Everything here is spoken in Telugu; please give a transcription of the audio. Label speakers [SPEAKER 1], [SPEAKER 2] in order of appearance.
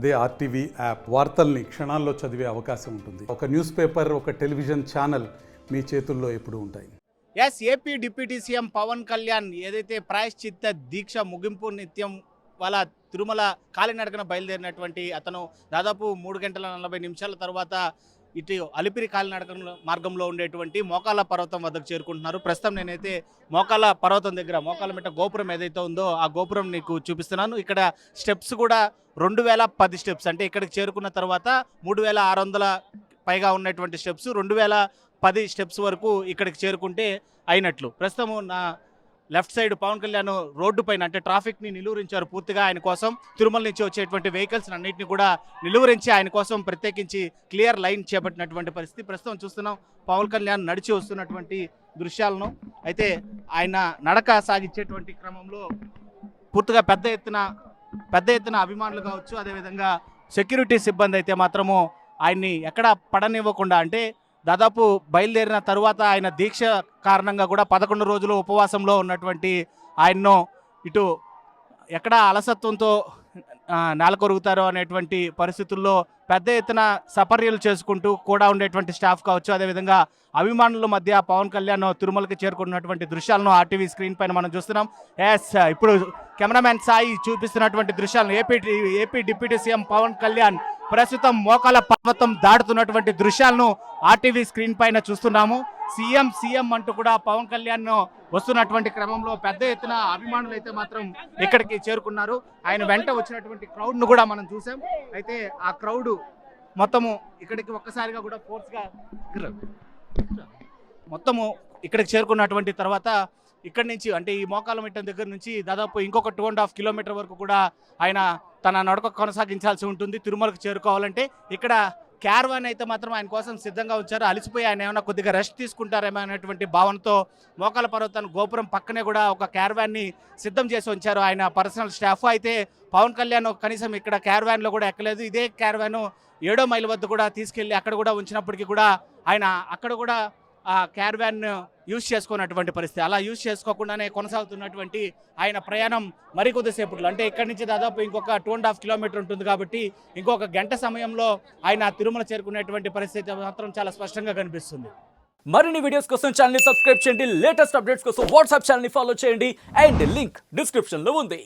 [SPEAKER 1] అదే ఆర్టీవీ యాప్ వార్తల్ని క్షణాల్లో చదివే అవకాశం ఉంటుంది. ఒక న్యూస్ పేపర్, ఒక టెలివిజన్ ఛానల్ మీ చేతుల్లో ఎప్పుడూ ఉంటాయి.
[SPEAKER 2] AP deputy CM Pawan Kalyan ఏదైతే ప్రాయశ్చిత్త దీక్ష ముగింపు నిత్యం వాళ్ళ తిరుమల కాలినడకన బయలుదేరినటువంటి అతను దాదాపు 3 గంటల 40 నిమిషాల తర్వాత ఇటు అలిపిరి కాలినడక మార్గంలో ఉండేటువంటి మోకాళ్ళ పర్వతం వద్దకు చేరుకుంటున్నారు. ప్రస్తుతం నేనైతే మోకాళ్ళ పర్వతం దగ్గర మోకాళ్ళ మెట్ట గోపురం ఏదైతే ఉందో ఆ గోపురం నీకు చూపిస్తున్నాను. ఇక్కడ స్టెప్స్ కూడా 2010 స్టెప్స్, అంటే ఇక్కడికి చేరుకున్న తర్వాత 3600 పైగా ఉన్నటువంటి స్టెప్స్ 2010 స్టెప్స్ వరకు ఇక్కడికి చేరుకుంటే అయినట్లు. ప్రస్తుతం నా left side Pawan Kalyan road పైన అంటే ట్రాఫిక్ని నిలువరించారు పూర్తిగా. ఆయన కోసం తిరుమల నుంచి వచ్చేటువంటి వెహికల్స్ అన్నింటినీ కూడా నిలువరించి ఆయన కోసం ప్రత్యేకించి క్లియర్ లైన్ చేపట్టినటువంటి పరిస్థితి. ప్రస్తుతం చూస్తున్నాం పవన్ కళ్యాణ్ నడిచి వస్తున్నటువంటి దృశ్యాలను. అయితే ఆయన నడక సాగించేటువంటి క్రమంలో పూర్తిగా పెద్ద ఎత్తున అభిమానులు కావచ్చు, అదేవిధంగా సెక్యూరిటీ సిబ్బంది అయితే మాత్రము ఆయన్ని ఎక్కడ పడనివ్వకుండా, అంటే దాదాపు బయలుదేరిన తరువాత ఆయన దీక్ష కారణంగా కూడా 11 రోజులు ఉపవాసంలో ఉన్నటువంటి ఆయన్ను ఇటు ఎక్కడ అలసత్వంతో నేలకొరుగుతారో అనేటువంటి పరిస్థితుల్లో పెద్ద ఎత్తున సపర్యలు చేసుకుంటూ కూడా ఉండేటువంటి స్టాఫ్ కావచ్చు, అదేవిధంగా అభిమానుల మధ్య పవన్ కళ్యాణ్ తిరుమలకి చేరుకున్నటువంటి దృశ్యాలను ఆర్టీవీ స్క్రీన్ పైన మనం చూస్తున్నాం. ఇప్పుడు కెమెరామ్యాన్ సాయి చూపిస్తున్నటువంటి దృశ్యాలను AP deputy CM Pawan Kalyan ప్రస్తుతం మోకాళ్ళ పర్వతం దాటుతున్నటువంటి దృశ్యాలను ఆర్టీవీ స్క్రీన్ పైన చూస్తున్నాము. సీఎం అంటూ కూడా పవన్ కళ్యాణ్ వస్తున్నటువంటి క్రమంలో పెద్ద ఎత్తున అభిమానులు అయితే మాత్రం ఇక్కడికి చేరుకున్నారు. ఆయన వెంట వచ్చినటువంటి క్రౌడ్ ను కూడా మనం చూసాం. అయితే ఆ క్రౌడ్ మొత్తము ఇక్కడికి ఒక్కసారిగా కూడా ఫోర్స్గా మొత్తము ఇక్కడికి చేరుకున్నటువంటి తర్వాత ఇక్కడి నుంచి అంటే ఈ మోకాళ్ళ మెట్ట దగ్గర నుంచి దాదాపు ఇంకొక 2.5 కిలోమీటర్ వరకు కూడా ఆయన తన నడక కొనసాగించాల్సి ఉంటుంది. తిరుమలకు చేరుకోవాలంటే ఇక్కడ క్యారవాన్ అయితే మాత్రం ఆయన కోసం సిద్ధంగా ఉంచారు. అలసిపోయి ఆయన ఏమైనా కొద్దిగా రెస్ట్ తీసుకుంటారేమో అనేటువంటి భావనతో మోకాళ్ళ పర్వతాన్ని గోపురం పక్కనే కూడా ఒక క్యారవాన్ని సిద్ధం చేసి ఉంచారు ఆయన పర్సనల్ స్టాఫ్. అయితే పవన్ కళ్యాణ్ కనీసం ఇక్కడ క్యారవాన్లో కూడా ఎక్కలేదు. ఇదే క్యారవాన్ 7వ మైల్ వద్ద కూడా తీసుకెళ్ళి అక్కడ కూడా ఉంచినప్పటికీ కూడా ఆయన అక్కడ కూడా ఆ క్యారవాన్ యూజ్ చేసుకున్నటువంటి పరిస్థితి. అలా యూజ్ చేసుకోకుండానే కొనసాగుతున్నటువంటి ఆయన ప్రయాణం మరికొద్దిసేపట్లో, అంటే ఇక్కడి నుంచి దాదాపు ఇంకొక 2.5 కిలోమీటర్ ఉంటుంది కాబట్టి ఇంకొక గంట సమయంలో ఆయన తిరుమల చేరుకునేటువంటి పరిస్థితి మాత్రం చాలా స్పష్టంగా కనిపిస్తుంది.
[SPEAKER 3] మరిన్ని వీడియోస్ కోసం ఛానల్ ని సబ్స్క్రైబ్ చేయండి. లేటెస్ట్ అప్డేట్స్ కోసం వాట్సాప్ ఛానల్ ని ఫాలో చేయండి. అండ్ లింక్ డిస్క్రిప్షన్ లో ఉంది.